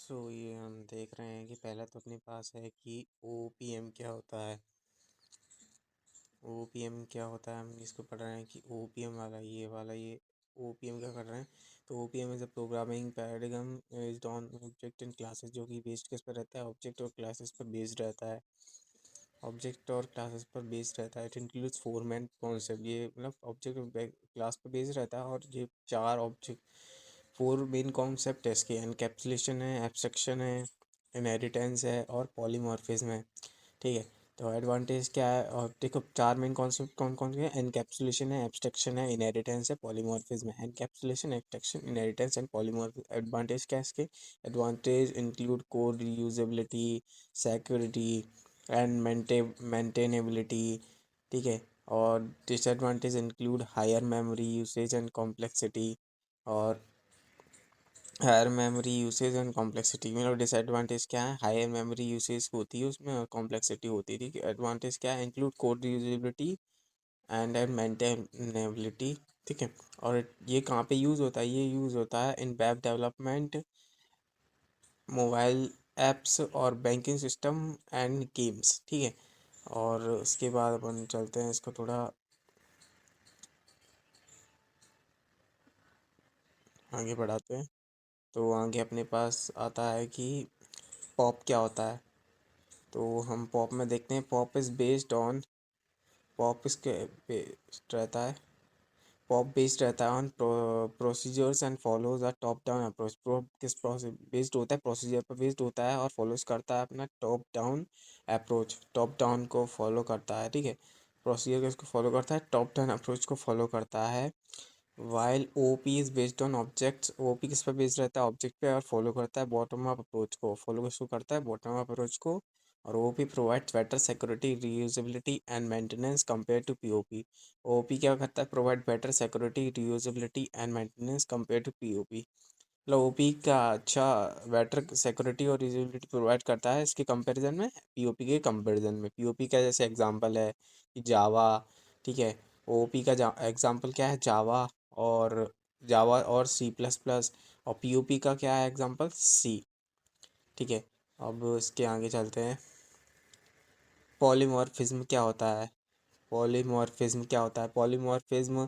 ये हम देख रहे हैं कि पहला तो अपने पास है कि ओपीएम क्या होता है। ओपीएम क्या होता है, हम इसको पढ़ रहे हैं कि ओपीएम ये ओपीएम क्या कर रहे हैं। तो OPM is a programming paradigm based on object and classes, जो कि बेस्ड किस पर रहता है, ऑब्जेक्ट और क्लासेस पर बेस्ड रहता है। ऑब्जेक्ट और क्लासेस पर बेस्ड रहता है। It includes four main concept, ये मतलब ऑब्जेक्ट और क्लास पर बेस्ड रहता है और ये चार ऑब्जेक्ट फोर मेन कॉन्सेप्ट है इसके। एनकैप्सुलेशन है, एब्स्ट्रक्शन है, इनहेरिटेंस है और पॉलीमॉर्फिज्म है। ठीक है, तो एडवांटेज क्या है, और देखो चार मेन कॉन्सेप्ट कौन कौन से हैं। एनकैप्सुलेशन है, एब्स्ट्रक्शन है, इनहेरिटेंस है, पॉलीमॉर्फिज्म है। Encapsulation, abstraction, inheritance and polymorphism. Advantage क्या है इसके? Advantage include code reusability, security and maintainability. ठीक है, और disadvantage include higher memory usage and complexity, और higher memory usage and complexity में। और डिसएडवांटेज क्या है? हायर मेमोरी यूसेज होती है उसमें और कॉम्प्लेक्सिटी होती है। ठीक है, एडवांटेज क्या है? Include code reusability and maintainability. ठीक है, और ये कहाँ पे यूज़ होता है? ये यूज़ होता है इन वेब डेवलपमेंट, मोबाइल ऐप्स और बैंकिंग सिस्टम एंड गेम्स। ठीक है, और उसके बाद अपन चलते हैं, इसको थोड़ा आगे बढ़ाते हैं। तो आगे अपने पास आता है कि पॉप क्या होता है। तो हम पॉप में देखते हैं, pop is based on, pop इसके बेस्ड रहता है, पॉप बेस्ड रहता है on procedures and follows a top down approach. किस प्रोसेस बेस्ड होता है? प्रोसीजर पर बेस्ड होता है और फॉलोज करता है अपना top down approach, top down को फॉलो करता है। ठीक है, प्रोसीजर किसको फॉलो करता है? टॉप डाउन अप्रोच को फॉलो करता है। While O P is based on objects, O P किस पर बेस्ड रहता है? ऑब्जेक्ट पे, और फॉलो करता है बॉटम अप अप्रोच को। फॉलो किसको करता है? बॉटम अप अप्रोच को। और O P provides better security, reusability and maintenance compare to P O P. O P क्या करता है? Provide better security, reusability and maintenance compare to P O P. मतलब ओ पी का अच्छा better security और reusability provide करता है इसके कंपैरिजन में, पी ओ पी के कंपैरिजन में। पी ओ पी का जैसे एग्जांपल है कि जावा। ठीक है, ओ पी का एग्जांपल क्या है? जावा और सी प्लस प्लस। और पी ओ पी का क्या है एग्जांपल? सी। ठीक है, अब इसके आगे चलते हैं। पॉलीमॉर्फिज्म क्या होता है? पॉलीमॉर्फिज्म क्या होता है? Polymorphism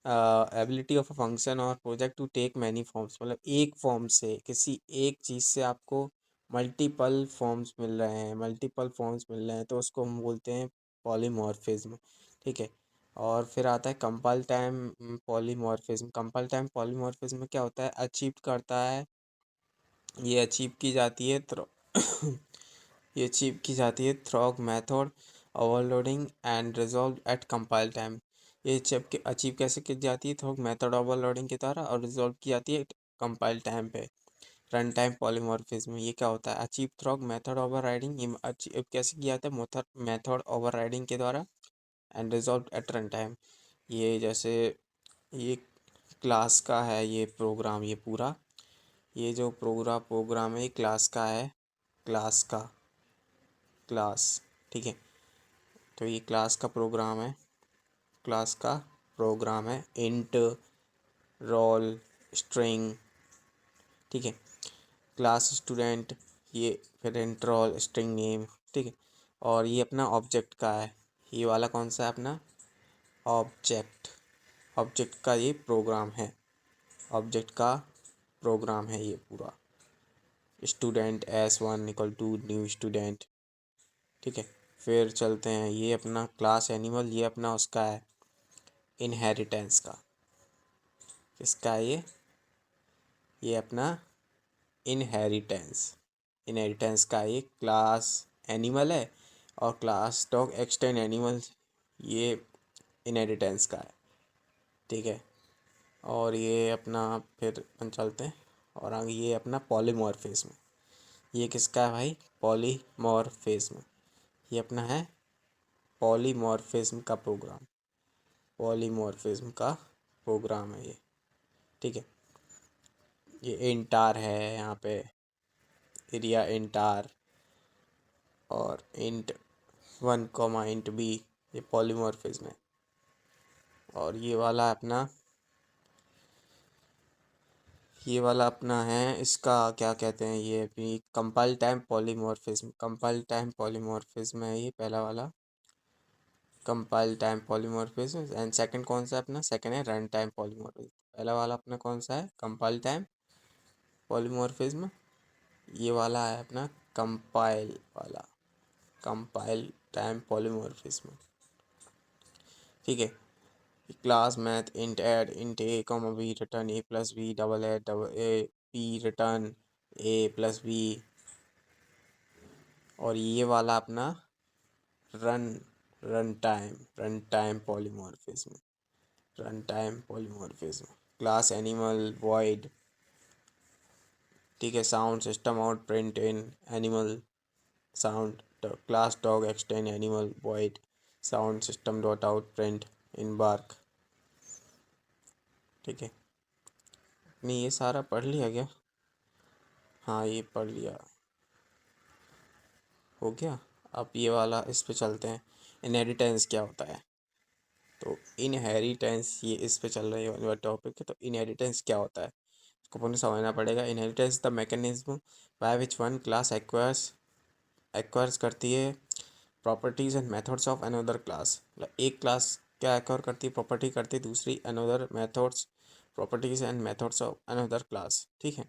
ability of a function और project to take many forms, मतलब एक फॉर्म से, किसी एक चीज़ से आपको मल्टीपल फॉर्म्स मिल रहे हैं, मल्टीपल फॉर्म्स मिल रहे हैं, तो उसको हम बोलते हैं पॉलीमॉर्फिज्म। ठीक है, और फिर आता है compile time polymorphism. Compile time polymorphism में क्या होता है? अचीव करता है, ये अचीव की जाती है ये अचीव की जाती है through method, overloading and resolve eight compile time. ये अचीव कैसे की जाती है? थ्रॉग मेथड ओवरलोडिंग के द्वारा, और रिजॉल्व की जाती है कंपाइल टाइम पे। रन टाइम पॉलीमॉर्फिज्म ये क्या होता है? Achieve through method overriding, ये अचीव कैसे किया जाता है? मेथड ओवर राइडिंग के द्वारा। And resolve at run time, ये जैसे ये क्लास का है ये प्रोग्राम, ये पूरा ये जो प्रोग्राम है ये क्लास का है, क्लास का क्लास। ठीक है, तो ये क्लास का प्रोग्राम है, क्लास का प्रोग्राम है। Int, roll, string. ठीक है, क्लास स्टूडेंट, ये फिर इंट, रोल, स्ट्रिंग नेम। ठीक है, और ये अपना ऑब्जेक्ट का है, ये वाला कौन सा है अपना? ऑब्जेक्ट। ऑब्जेक्ट का ये प्रोग्राम है, ऑब्जेक्ट का प्रोग्राम है ये पूरा। Student S1 = new student. ठीक है, फिर चलते हैं, ये अपना क्लास एनिमल, ये अपना उसका है इनहेरिटेंस का। किसका है ये अपना इनहेरिटेंस। इनहेरिटेंस का ये क्लास एनिमल है, और क्लास डॉग एक्सटेंड एनिमल ये इनहेरिटेंस का है। ठीक है, और ये अपना फिर अपन चलते हैं और आगे, ये अपना पॉलीमॉर्फिज्म, ये किसका है भाई? पॉलीमॉर्फिज्म, ये अपना है पॉलीमॉर्फिज्म का प्रोग्राम, पॉलीमॉर्फिज्म का प्रोग्राम है ये। ठीक है, ये इंटार है यहाँ पे, एरिया इंटार, और int1, int b, ये पॉलीमॉर्फिज्म है। और ये वाला अपना, ये वाला अपना है, इसका क्या कहते हैं, ये अपनी compile time polymorphism. Compile time polymorphism है ये पहला वाला, compile time polymorphism. And second कौन सा है अपना, सेकंड है रन टाइम पॉलीमॉर्फिज्म। पहला वाला अपना कौन सा है, कंपाइल टाइम पॉलीमॉर्फिज्म। ये वाला है अपना कंपाइल वाला, कंपाइल टाइम पॉलीमॉर्फिज्म। ठीक है। Class math int add int A comma B return A plus B double add double A B return A plus B. और ये वाला अपना run run time polymorphism, run time polymorphism. Class animal void, ठीक है, sound system out print in animal sound, class dog extend animal void sound system dot out print in bark. ठीक है, नहीं ये सारा पढ़ लिया क्या, हाँ ये पढ़ लिया, हो गया। अब ये वाला इस पे चलते हैं, इनहेरिटेंस क्या होता है। तो इनहेरिटेंस, ये इस पे चल रही है टॉपिक है। तो इनहेरिटेंस क्या होता है इसको पूर्ण समझना पड़ेगा। Inheritance the mechanism by which one class acquires करती है properties and methods of another class. मतलब एक क्लास क्या एक्वायर करती है, प्रॉपर्टी करती है, दूसरी another methods, properties and methods of another class. ठीक है।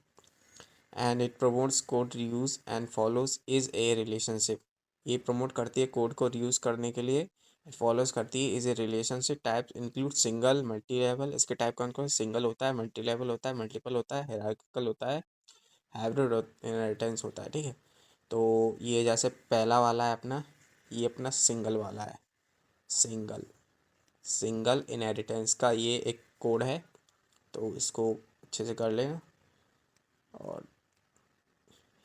And it promotes code reuse and follows is a relationship. ये प्रमोट करती है कोड को रीयूज करने के लिए, फॉलोज करती है is a relationship. Types include single multi level, इसके टाइप कौन कौन, सिंगल होता है, मल्टी लेवल होता है, मल्टीपल होता है, हायरार्किकल होता है, हाइब्रिड इनहेरिटेंस होता है। ठीक है। तो ये जैसे पहला वाला है अपना, ये अपना सिंगल वाला है, सिंगल सिंगल इनहेरिटेंस का ये एक कोड है। तो इसको अच्छे से कर लेना। और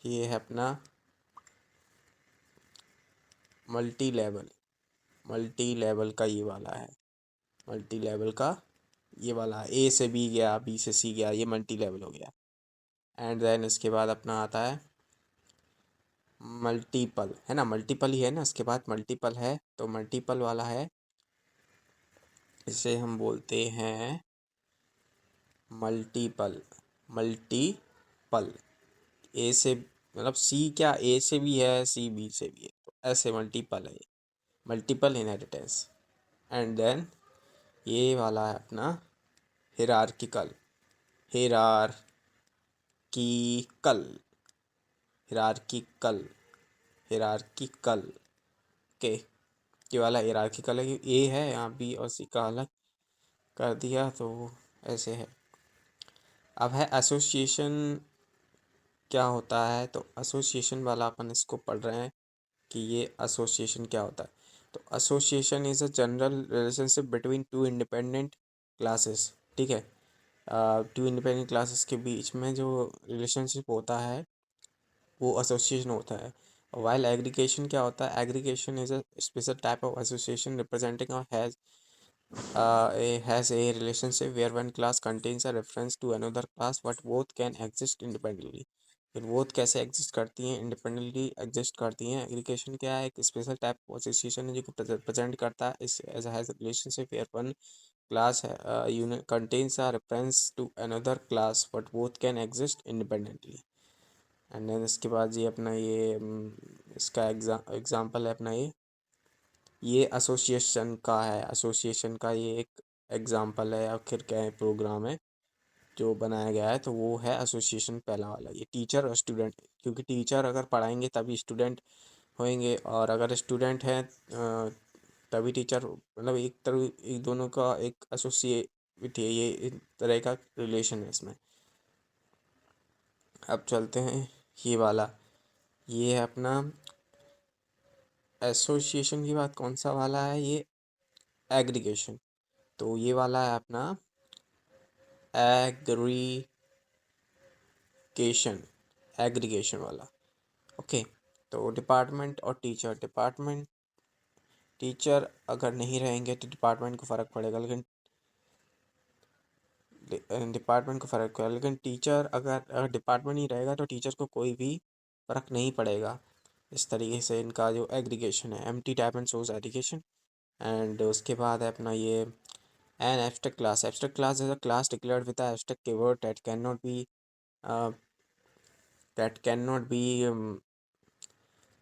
ये है अपना मल्टी लेवल, मल्टी लेवल का ये वाला है, मल्टी लेवल का ये वाला है, ए से बी गया, बी से सी गया, ये मल्टी लेवल हो गया। एंड देन इसके बाद अपना आता है मल्टीपल, है ना, मल्टीपल ही है ना, इसके बाद मल्टीपल है। तो मल्टीपल वाला है, इसे हम बोलते हैं मल्टीपल, मल्टीपल। ए से मतलब सी, क्या ए से भी है, सी बी से भी है, तो ऐसे मल्टीपल है, मल्टीपल इनहेरिटेंस। एंड देन ये वाला है अपना हिरार्किकल, हिरार्किकल, हिरार्किकल, हिरार्किकल के, ये वाला हिरार्किकल है, ए है यहाँ बी और सी का अलग कर दिया, तो ऐसे है। अब है एसोसिएशन क्या होता है। तो एसोसिएशन वाला अपन इसको पढ़ रहे हैं कि ये एसोसिएशन क्या होता है। तो association is a general relationship between two independent classes. ठीक है, टू इंडिपेंडेंट क्लासेस के बीच में जो रिलेशनशिप होता है वो एसोसिएशन होता है। वाइल एग्रीगेशन क्या होता है, aggregation is a special type of association representing और has a relationship where one class contains a reference to another class but both can exist independently। फिर both कैसे एग्जिस्ट करती हैं, इंडिपेंडेंटली एग्जिस्ट करती हैं। एग्रीगेशन क्या है, एक स्पेशल टाइप ऑफ एसोसिएशन है जो प्रेजेंट करता है इस as has relationship where one class unit contains a reference to another class but both can exist independently. And then इसके बाद ये अपना ये इसका एग्जाम्पल है अपना ये एसोसिएशन का है, एसोसिएशन का ये एक एग्जाम्पल है, आखिर क्या है प्रोग्राम है जो बनाया गया है। तो वो है एसोसिएशन पहला वाला, ये टीचर और स्टूडेंट, क्योंकि टीचर अगर पढ़ाएंगे तभी स्टूडेंट होंगे, और अगर स्टूडेंट हैं तभी टीचर, मतलब एक तरह एक दोनों का एक एसोसिएट है, ये एक तरह का रिलेशन है इसमें। अब चलते हैं ये वाला, ये है अपना एसोसिएशन की बात कौन सा वाला है, ये एग्रीगेशन। तो ये वाला है अपना एग्रीगेशन, एग्रीगेशन वाला। ओके। तो डिपार्टमेंट और टीचर, डिपार्टमेंट टीचर अगर नहीं रहेंगे तो डिपार्टमेंट को फ़र्क पड़ेगा, लेकिन डिपार्टमेंट को फ़र्क पड़ेगा, लेकिन टीचर अगर डिपार्टमेंट नहीं रहेगा तो टीचर को कोई भी फ़र्क नहीं पड़ेगा। इस तरीके से इनका जो एग्रीगेशन है, empty type and source aggregation. And उसके बाद है अपना ये an abstract class. Abstract class is a class declared with abstract keyword that can not B that cannot be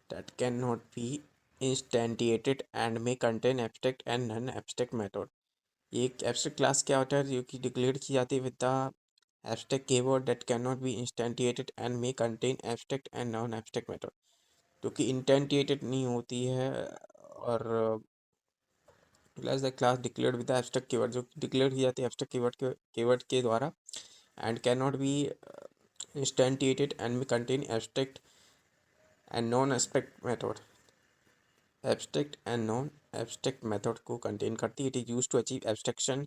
that cannot be instantiated and may contain abstract and non abstract method. ये एक abstract class क्या होता है जो कि declare की जाती है with the abstract keyword that can not be instantiated and may contain abstract and non abstract method, जो कि इंटेंटिएटेड नहीं होती है, और class the class declared with the abstract keyword, जो डिक्लेयर की जाती है एब्स्ट्रैक्ट कीवर्ड के द्वारा, and can not be instantiated and may contain abstract and non abstract method. Abstract and non abstract method को कंटेन करती है। It is use to achieve abstraction,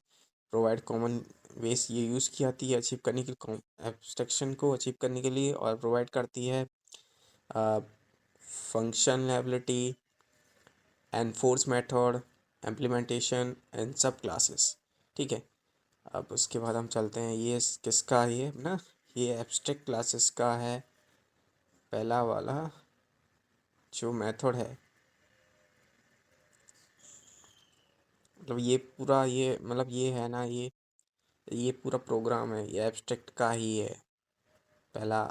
provide common ways, ये use की जाती है achieve करने के लिए, एब्स्ट्रैक्शन को अचीव करने के लिए, और प्रोवाइड करती है फंक्शनैबिलिटी, एनफोर्स मेथड, इम्प्लीमेंटेशन एंड सब क्लासेस। ठीक है, अब उसके बाद हम चलते हैं, ये किसका, ये ना, ये एब्स्ट्रैक्ट क्लासेस का है पहला वाला जो मेथड है। मतलब ये पूरा, ये मतलब ये है ना, ये पूरा प्रोग्राम है, ये एब्स्ट्रैक्ट का ही है। पहला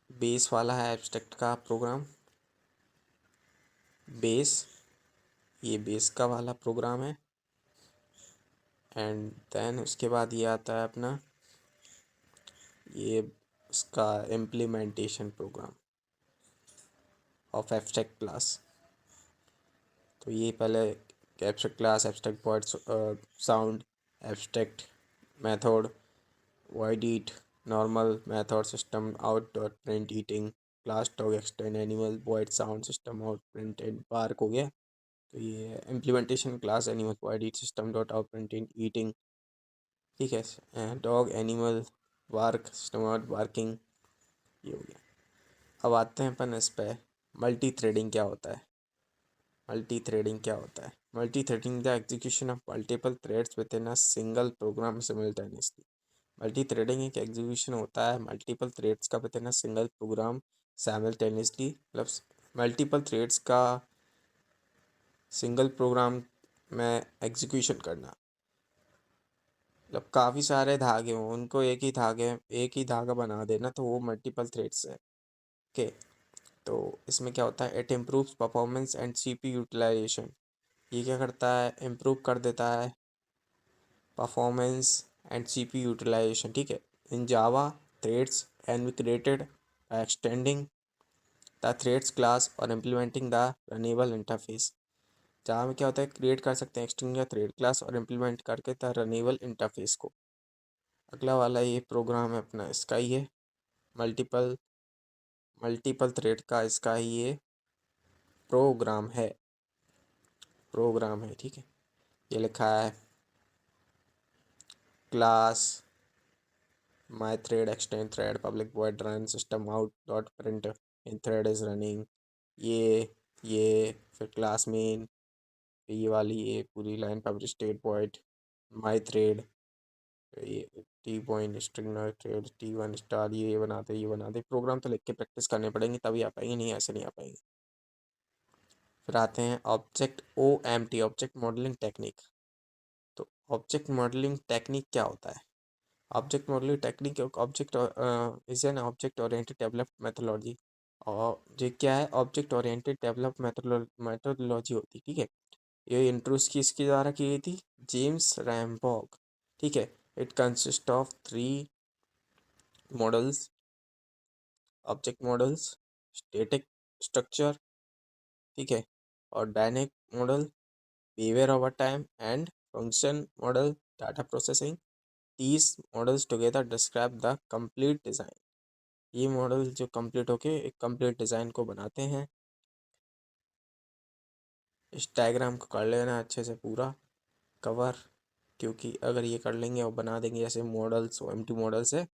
बेस वाला है एब्स्ट्रैक्ट का प्रोग्राम, बेस, ये बेस का वाला प्रोग्राम है। एंड देन उसके बाद ये आता है अपना, ये उसका implementation program of abstract class. तो ये पहले abstract class, abstract word sound, abstract method, void eat, normal method, system out dot print eating, class dog extend animal, void sound, system out print and bark हो गया। तो ये implementation class animal void eat system dot out print eating, ठीक है, dog animal bark system out barking, ये हो गया। अब आते हैं अपन इस पे, मल्टी थ्रेडिंग क्या होता है। मल्टी थ्रेडिंग क्या होता है? Multi threading the execution of multiple threads within a single program simultaneously. Multi threading एक एग्जीक्यूशन होता है मल्टीपल थ्रेड्स का within a single program simultaneously, मतलब मल्टीपल थ्रेड्स का सिंगल प्रोग्राम में एग्जीक्यूशन करना। मतलब काफ़ी सारे धागे हों, उनको एक ही धागा बना देना, तो वो मल्टीपल थ्रेड्स है। ओके, तो इसमें क्या होता है, it improves performance and CPU utilization. ये क्या करता है, इम्प्रूव कर देता है परफॉर्मेंस एंड सीपी यूटिलाइजेशन। ठीक है, in Java threads and we created by extending the threads class और implementing the runnable interface। जहाँ में क्या होता है, क्रिएट कर सकते हैं एक्सटेंड या थ्रेड क्लास और इम्प्लीमेंट करके द रनेबल इंटरफेस को। अगला वाला ये प्रोग्राम है अपना, इसका ही है, मल्टीपल मल्टीपल थ्रेड का इसका ही ये प्रोग्राम है, ठीक है। ये लिखा है class my thread extend thread public void run system out dot print in thread is running. ये फिर क्लास मेन, ये वाली ये पूरी line public state point my thread, ये T point string thread T1 star, ये बनाते प्रोग्राम तो लिख के प्रैक्टिस करने पड़ेंगे तभी आ पाएंगे, नहीं ऐसे नहीं आ पाएंगे। फिर आते हैं object OMT, object modelling technique. तो ऑब्जेक्ट मॉडलिंग टेक्निक क्या होता है? Object modelling technique object is an object oriented develop methodology. और ये क्या है, ऑब्जेक्ट ओरिएंटेड डेवलप मेथोडोलॉजी होती है। ठीक है, ये इंट्रोड्यूस किसके द्वारा की गई थी, जेम्स रैम्बॉग। ठीक है, it consist of 3 models, object models, static structure, ठीक है, और dynamic model, behaviour over time and function model, data processing. these models together describe the complete design. ये मॉडल जो कंप्लीट होके एक कंप्लीट डिज़ाइन को बनाते हैं। इस डायग्राम को कर लेना अच्छे से पूरा कवर, क्योंकि अगर ये कर लेंगे और बना देंगे जैसे मॉडल्स OMT मॉडल्स है,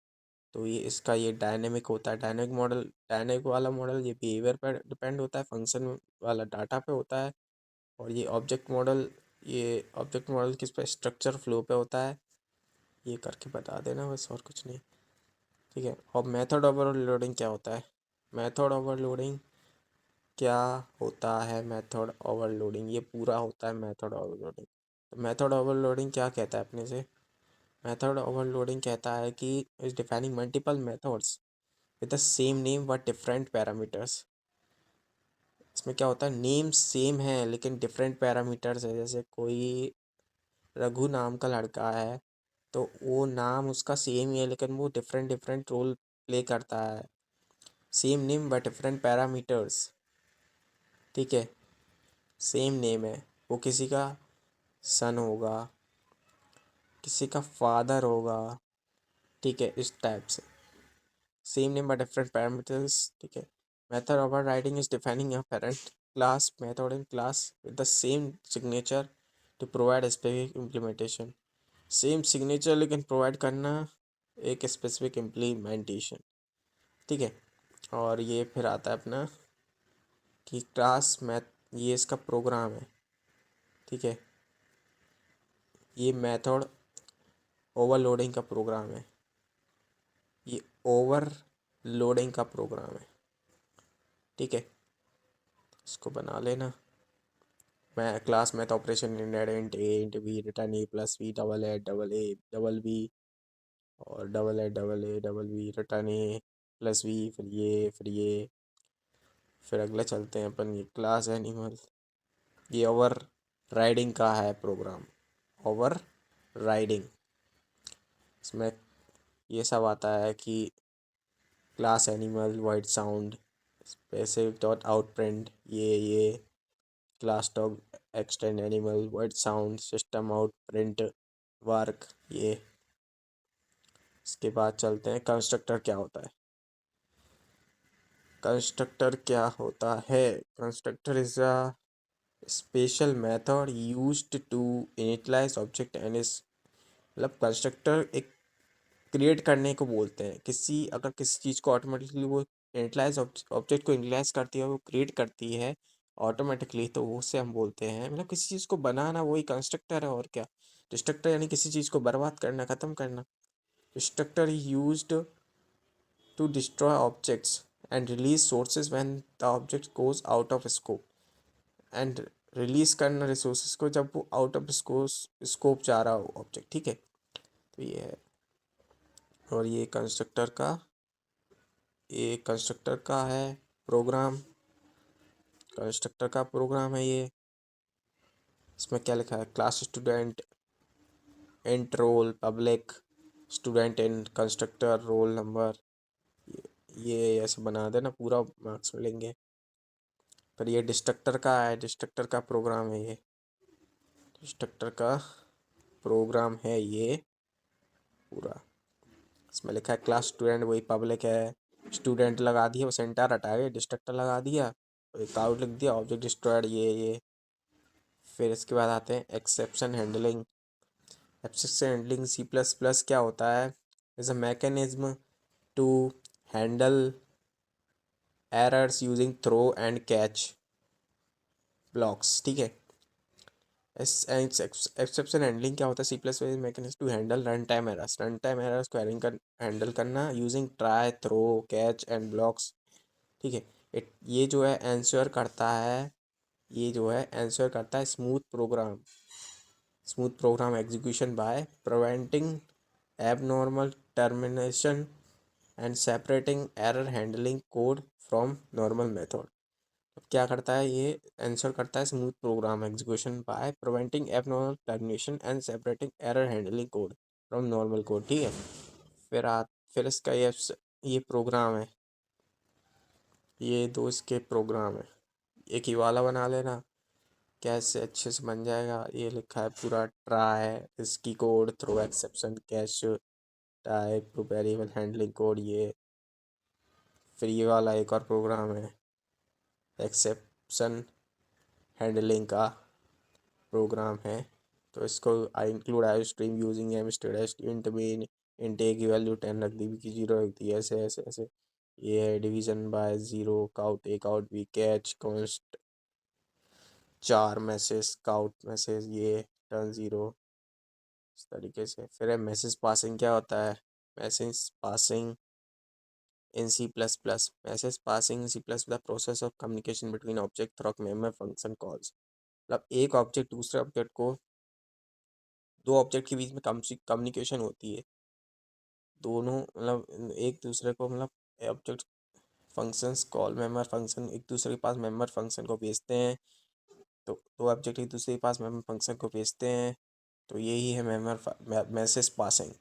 तो ये इसका ये डायनेमिक होता है। डायनेमिक वाला मॉडल ये बिहेवियर पर डिपेंड होता है, फंक्शन वाला डाटा पे होता है, और ये ऑब्जेक्ट मॉडल किस पे, स्ट्रक्चर फ्लो पे होता है। ये करके बता देना बस, और कुछ नहीं। ठीक है, और मेथड ओवरलोडिंग क्या होता है? मेथड ओवरलोडिंग क्या होता है? मेथड ओवरलोडिंग ये पूरा होता है मेथड ओवरलोडिंग। तो मेथड ओवरलोडिंग क्या कहता है अपने से? मेथड ओवरलोडिंग कहता है कि is defining multiple methods with the same name but different parameters. इसमें क्या होता है, नेम सेम है लेकिन डिफरेंट पैरामीटर्स है। जैसे कोई रघु नाम का लड़का है, तो वो नाम उसका सेम ही है लेकिन वो डिफरेंट डिफरेंट रोल प्ले करता है। Same name but different parameters, ठीक है। सेम नेम है, वो किसी का सन होगा, किसी का फादर होगा, ठीक है, इस टाइप से। Same name but different parameters, ठीक है। Method overriding is defining a parent class method in class with the same signature to provide specific implementation. Same signature लेकिन प्रोवाइड करना एक स्पेसिफिक इम्प्लीमेंटेशन, ठीक है। और ये फिर आता है अपना कि क्लास मैथ, ये इसका प्रोग्राम है, ठीक है। ये मेथड ओवरलोडिंग का प्रोग्राम है, ये ओवरलोडिंग का प्रोग्राम है, ठीक है। इसको बना लेना। मैं class math operation int A int B return A plus B double A double B, और double A double B return A plus B, फिर ये फिर अगला चलते हैं अपन, ये क्लास एनिमल। ये ओवर राइडिंग का है प्रोग्राम, ओवर राइडिंग। इसमें ये सब आता है कि class animal void sound specific dot out print, ये class dog extend animal void sound system out print work, ये। इसके बाद चलते हैं कंस्ट्रक्टर क्या होता है। कंस्ट्रक्टर क्या होता है, constructor is a special method used to initialize object and is, मतलब कंस्ट्रक्टर एक क्रिएट करने को बोलते हैं। अगर किसी चीज़ को ऑटोमेटिकली वो इनिशियलाइज ऑब्जेक्ट को इनिशियलाइज करती है, वो क्रिएट करती है ऑटोमेटिकली, तो वो से हम बोलते हैं, मतलब किसी चीज़ को बनाना वही कंस्ट्रक्टर है। और क्या, डिस्ट्रक्टर यानी किसी चीज़ को बर्बाद करना, ख़त्म करना। Destructor is used to destroy objects and release sources when the object goes out of scope, and release करना रिसोर्सेज को जब वो आउट ऑफ स्कोप जा रहा हो ऑब्जेक्ट, ठीक है। तो ये है। और ये कंस्ट्रक्टर का है प्रोग्राम, कंस्ट्रक्टर का प्रोग्राम है ये। इसमें क्या लिखा है, class student int roll public student in constructor roll number, ये ऐसे बना देना, पूरा मार्क्स मिलेंगे। फिर ये डिस्ट्रक्टर का है, डिस्ट्रक्टर का प्रोग्राम है ये, डिस्ट्रक्टर का प्रोग्राम है ये पूरा। इसमें लिखा है क्लास स्टूडेंट वही पब्लिक है, स्टूडेंट लगा दिया, वो सेंटर हटा के डिस्ट्रक्टर लगा दिया, एक आउट लिख दिया, ऑब्जेक्ट डिस्ट्रॉयड, ये। फिर इसके बाद आते हैं exception handling. Exception handling C plus plus क्या होता है, is a mechanism to handle errors using throw and catch blocks, ठीक है। एक्सेप्शन हैंडलिंग क्या होता है, C plus mechanism to handle run time errors को हैंडल करना using try throw catch and blocks, ठीक है। ये जो है आंसर करता है, ये जो है आंसर करता है smooth program execution by preventing abnormal termination and separating error handling code from normal method. अब क्या करता है, ये आंसर करता है smooth program execution by preventing abnormal termination and separating error handling code from normal code, ठीक है। फिर इसका ये प्रोग्राम है, ये दो इसके प्रोग्राम है। एक ही वाला बना लेना, कैसे अच्छे से बन जाएगा। ये लिखा है पूरा ट्राई, इसकी code throw exception catch type variable handling code, ये। फिर ये वाला एक और प्रोग्राम है एक्सेप्शन हैंडलिंग का प्रोग्राम है। तो इसको I include I stream using M status int में इंटे की वैल्यू 10 रख दी, बी की 0 रख दी, ऐसे ऐसे ऐसे। ये है डिवीजन बाय 0 काउट एक out B catch const 4 message cout message, ये टर्न 0, इस तरीके से। फिर है मैसेज पासिंग क्या होता है, message passing in C plus plus, message passing in C plus plus process of communication between object through memory function calls. मतलब एक ऑब्जेक्ट दूसरे ऑब्जेक्ट को, दो ऑब्जेक्ट के बीच में कम्युनिकेशन होती है, दोनों मतलब एक दूसरे को मतलब object functions call member function एक दूसरे के पास मेंबर फंक्शन को भेजते हैं। तो दो ऑब्जेक्ट एक दूसरे के पास मेंबर फंक्शन को भेजते हैं, तो यही है मेंबर मैसेज पासिंग।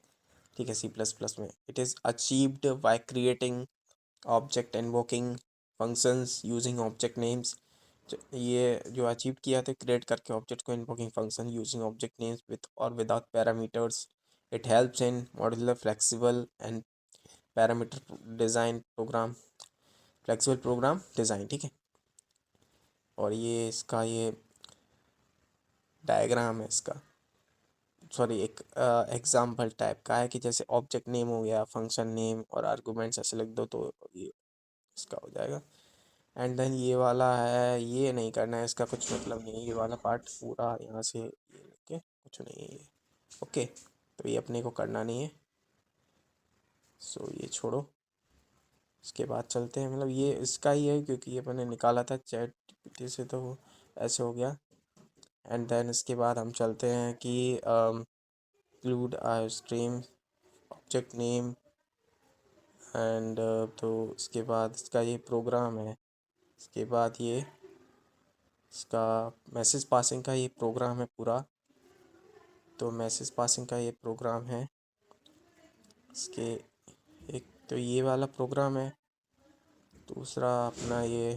ठीक है, C++ में it is achieved by creating object invoking functions using object names. ये जो अचीव किया था क्रिएट करके ऑब्जेक्ट को invoking function using object names with और without parameters. It helps in modular flexible and parameter design program, flexible program design. ठीक है, और ये इसका ये डायग्राम है इसका, सॉरी एक एग्जाम्पल टाइप का है कि जैसे ऑब्जेक्ट नेम हो गया, फंक्शन नेम और आर्गूमेंट्स ऐसे लिख दो तो ये इसका हो जाएगा। एंड देन ये वाला है, ये नहीं करना है, इसका कुछ मतलब नहीं है, ये वाला पार्ट पूरा यहाँ से ये लिख के कुछ नहीं है ये। ओके, तो ये अपने को करना नहीं है, सो ये छोड़ो। इसके बाद चलते हैं, मतलब ये इसका ही है क्योंकि ये मैंने निकाला था चैट GPT से, तो वो ऐसे हो गया। एंड देन इसके बाद हम चलते हैं कि include stream object name and तो इसके बाद इसका ये प्रोग्राम है। इसके बाद ये इसका मैसेज पासिंग का ये प्रोग्राम है पूरा, तो मैसेज पासिंग का ये प्रोग्राम है। इसके एक तो ये वाला प्रोग्राम है, दूसरा अपना ये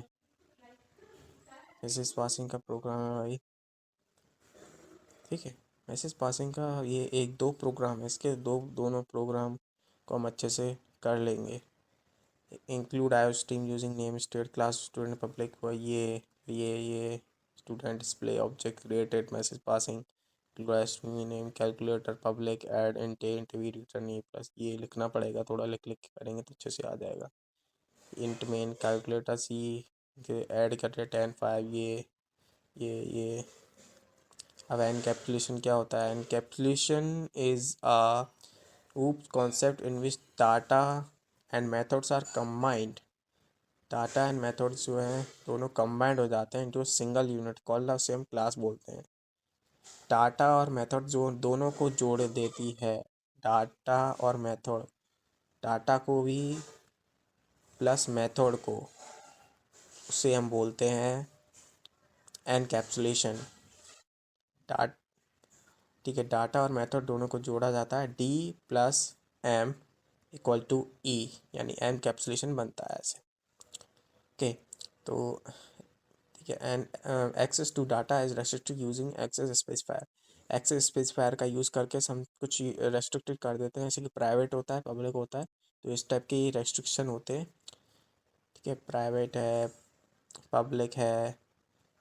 मैसेज पासिंग का प्रोग्राम है भाई। ठीक है, मैसेज पासिंग का ये एक दो प्रोग्राम है, इसके दोनों प्रोग्राम को हम अच्छे से कर लेंगे। Include iostream using name state class student public, ये student display object created message passing stream name calculator public add intent we return A plus, ये लिखना पड़ेगा, थोड़ा लिख लिख के करेंगे तो अच्छे से आ जाएगा। इंट मेन कैलकुलेटर सी ऐड कर रहे 10 5 ये अब एनकैप्सुलेशन क्या होता है? Encapsulation is a oops concept in which data and methods are combined। Data and methods जो हैं दोनों कंबाइंड हो जाते हैं इंटू सिंगल यूनिट कॉल्ड, उसे हम क्लास बोलते हैं। डाटा और मेथड जो दोनों को जोड़ देती है, डाटा और मेथड, डाटा को भी प्लस मेथड को, उसे हम बोलते हैं एनकैप्सुलेशन। डाट ठीक है, डाटा और मेथड दोनों को जोड़ा जाता है, D+M इक्वल टू E, यानी एनकैप्सुलेशन बनता है ऐसे। ओके, तो ठीक है, and access to data is restricted using access specifier. Access specifier का यूज़ करके हम कुछ रेस्ट्रिक्टेड कर देते हैं, जैसे कि प्राइवेट होता है, पब्लिक होता है, तो इस टाइप के रेस्ट्रिक्शन होते हैं। ठीक है, प्राइवेट है, पब्लिक है।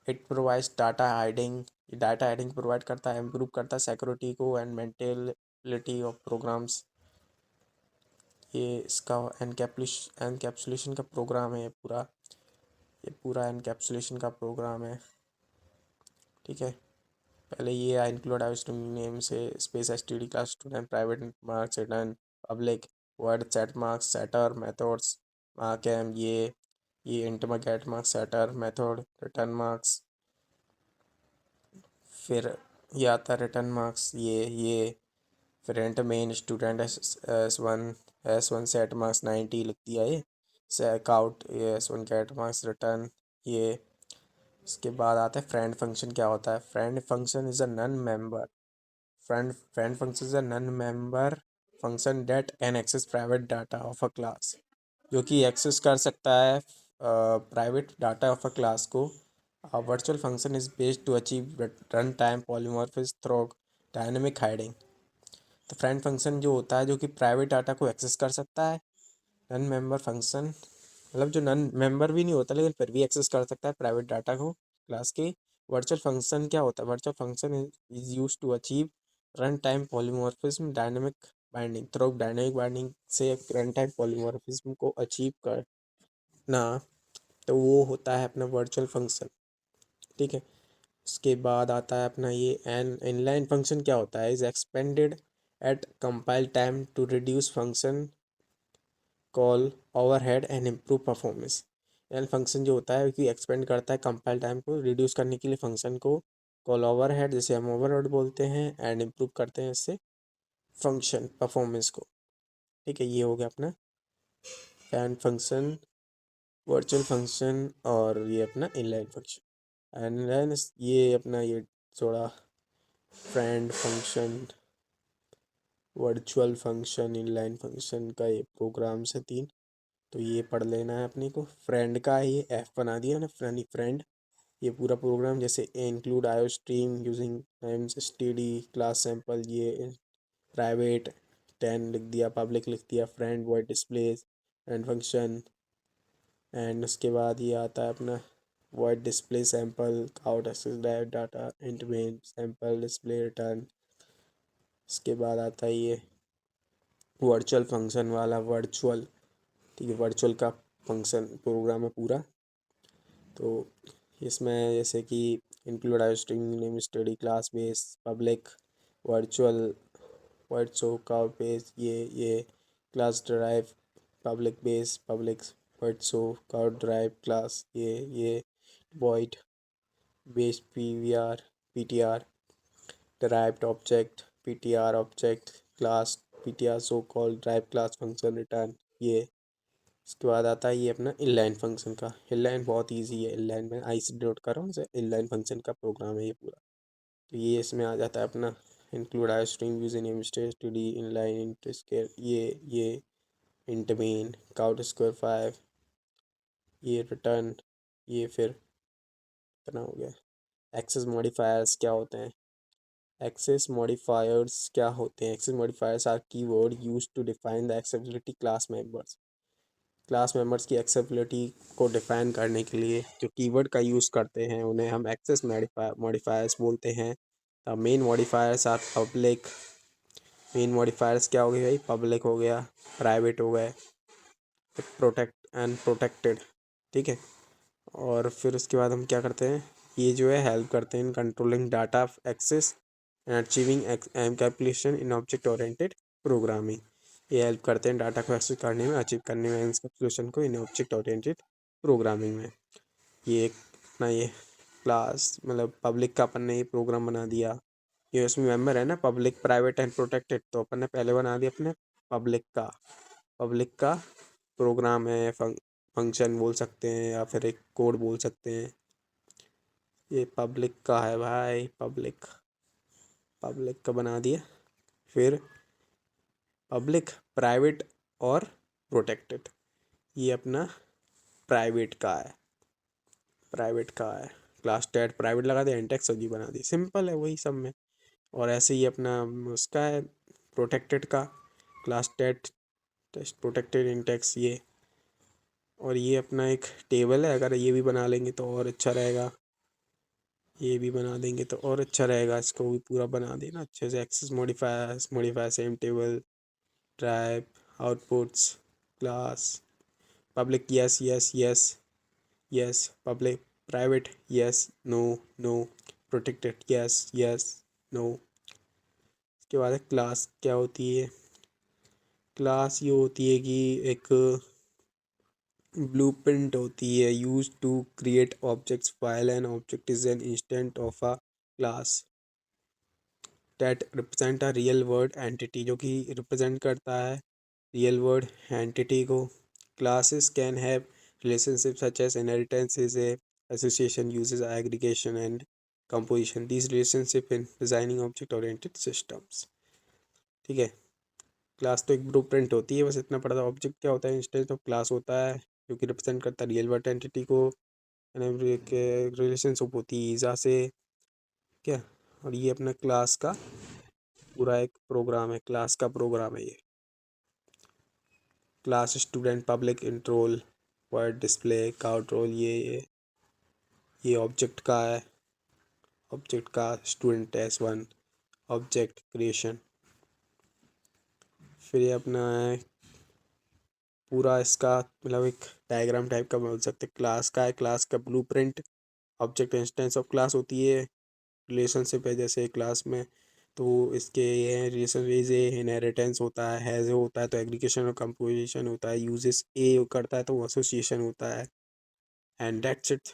It provides data hiding, data hiding provide करता है, इम्प्रूव करता है सिक्योरिटी को एंड मेंटेलिटी ऑफ प्रोग्राम्स। ये इसका एनकैप्सुलेशन का प्रोग्राम है ये पूरा, ये पूरा एनकैप्सुलेशन का प्रोग्राम है। ठीक है, पहले ये I include I string namespace STD class student private marks return public word set marks setter methods मार्कम, ये इंटमा get marks setter method return marks, फिर ये आता है रिटर्न मार्क्स, ये फिर int main student S one set marks 90 लिख दिया ये सेक आउट, ये S1 गेट मार्क्स रिटर्न ये। इसके बाद आता है फ्रेंड फंक्शन। क्या होता है? Friend function is a non member, friend function is a non member function that can access private data of a class, जो कि एक्सेस कर सकता है private data of a class को। Virtual function is based to achieve run time polymorphism through dynamic hiding. तो friend function जो होता है, जो कि प्राइवेट डाटा को एक्सेस कर सकता है, नन मेंबर फंक्शन मतलब जो नन मेंबर भी नहीं होता लेकिन फिर भी एक्सेस कर सकता है प्राइवेट डाटा को क्लास के। वर्चुअल फंक्शन क्या होता है? Virtual function is use to achieve run time polymorphism dynamic binding, through dynamic binding से रन टाइम पॉलीमॉर्फिज्म को अचीव करना, तो वो होता है अपना वर्चुअल फंक्शन। ठीक है, उसके बाद आता है अपना ये एन इनलाइन फंक्शन। क्या होता है? Is expanded at compile time to reduce function call overhead and improve performance. An function जो होता है कि एक्सपेंड करता है कंपाइल टाइम को रिड्यूस करने के लिए फंक्शन को, कॉल ओवरहेड जैसे हम ओवरहेड बोलते हैं, एंड इम्प्रूव करते हैं इससे फंक्शन परफॉर्मेंस को। ठीक है, ये हो गया अपना एंड फंक्शन, वर्चुअल फंक्शन और ये अपना इनलाइन फंक्शन। एंड ये अपना ये थोड़ा friend function, virtual function, inline function का ये प्रोग्राम से 3, तो ये पढ़ लेना है अपने को। फ्रेंड का ये एफ बना दिया ना, फ्रेंड, ये पूरा प्रोग्राम जैसे include iostream using std class sample, ये प्राइवेट 10 लिख दिया, पब्लिक लिख दिया, friend void displays and function. And उसके बाद ये आता है अपना void display sample out access data int main sample display return. इसके बाद आता है ये वर्चुअल फंक्शन वाला, वर्चुअल, ठीक है, वर्चुअल का फंक्शन प्रोग्राम है पूरा। तो इसमें जैसे कि include iostream name study class base public virtual वर्चो का बेस, ये class drive public base public वर्चो का ड्राइव क्लास, ये void base PTR derived object ptr object class ptr so called drive class function return ये। इसके बाद आता है ये अपना inline फंक्शन का। inline बहुत इजी है, inline में आई से डिनोट कर रहा हूँ, इसे inline फंक्शन का प्रोग्राम है ये पूरा। तो ये इसमें आ जाता है अपना include I string using name stage to D inline int square, ये इंट मेन काउट स्क्वायर 5, ये रिटर्न, ये फिर इतना हो गया। एक्सेस मॉडिफायर्स क्या होते हैं? एक्सेस मॉडिफायर्स क्या होते हैं? Access modifiers are keyword used to define the accessibility class members. Class members की एक्सेसिबिलिटी को डिफाइन करने के लिए जो कीवर्ड का यूज़ करते हैं उन्हें हम एक्सेस मॉडिफायर्स बोलते हैं। The main modifiers are public, main modifiers क्या हो गए भाई? पब्लिक हो गया, प्राइवेट हो गए, प्रोटेक्ट एंड प्रोटेक्टेड, ठीक है। और फिर उसके बाद हम क्या करते हैं, ये जो है हेल्प करते हैं in controlling data access and achieving calculation in object oriented programming. ये हेल्प करते हैं डाटा को एक्सेस करने में, अचीव करने में कैलकुलेशन को इन ऑब्जेक्ट ओरिएंटेड प्रोग्रामिंग में। ये एक अपना ये क्लास मतलब पब्लिक का अपन ने ये प्रोग्राम बना दिया, ये उसमें मेंबर है ना पब्लिक प्राइवेट एंड प्रोटेक्टेड, तो अपन ने पहले बना दिया अपने पब्लिक का प्रोग्राम है, फंक्शन बोल सकते हैं या फिर एक कोड बोल सकते हैं। ये पब्लिक का है भाई, पब्लिक का बना दिया। फिर पब्लिक, प्राइवेट और प्रोटेक्टेड, ये अपना प्राइवेट का है क्लास टेट प्राइवेट लगा दिया, इंटेक्स सब्जी बना दी, सिंपल है वही सब में। और ऐसे ही अपना उसका है प्रोटेक्टेड का, क्लास टेट टेस्ट प्रोटेक्टेड इंटेक्स ये। और ये अपना एक टेबल है, अगर ये भी बना लेंगे तो और अच्छा रहेगा, ये भी बना देंगे तो और अच्छा रहेगा, इसको भी पूरा बना देना अच्छे से। Access modifier same table type outputs class public yes yes yes yes, public private yes no no, protected yes yes no. इसके बाद क्लास क्या होती है? क्लास ये होती है कि एक ब्लूप्रिंट होती है use to create objects file and object is an instant of a class that represent a real word entity, जो कि रिप्रेजेंट करता है रियल वर्ड एंटिटी को। Classes can have relationship such as inheritance is a association uses aggregation and composition these relationship in designing object oriented systems, ठीक है। Class तो एक blueprint होती है, बस इतना पता था। ऑब्जेक्ट क्या होता है? इंस्टेंस ऑफ क्लास होता है जो कि रिप्रेजेंट करता है रियल वर्ड एंटिटी को। रिलेशनशिप होती है ईजा से, क्या। और ये अपना क्लास का पूरा एक प्रोग्राम है, क्लास का प्रोग्राम है ये। Class student public int roll word display cout roll, ये ऑब्जेक्ट का है, ऑब्जेक्ट का स्टूडेंट S1 ऑब्जेक्ट क्रिएशन। फिर ये अपना है पूरा इसका मतलब एक डायग्राम टाइप का बोल सकते हैं। क्लास का है, क्लास का blueprint, object instance of class होती है, रिलेशनशिप है जैसे क्लास में, तो इसके ये रिलेशन इज ए इनहेरिटेंस होता है, हैज़ होता है तो एग्रीगेशन और कंपोजिशन होता है, यूजेस ए करता है तो एसोसिएशन होता है, एंड दैट्स इट।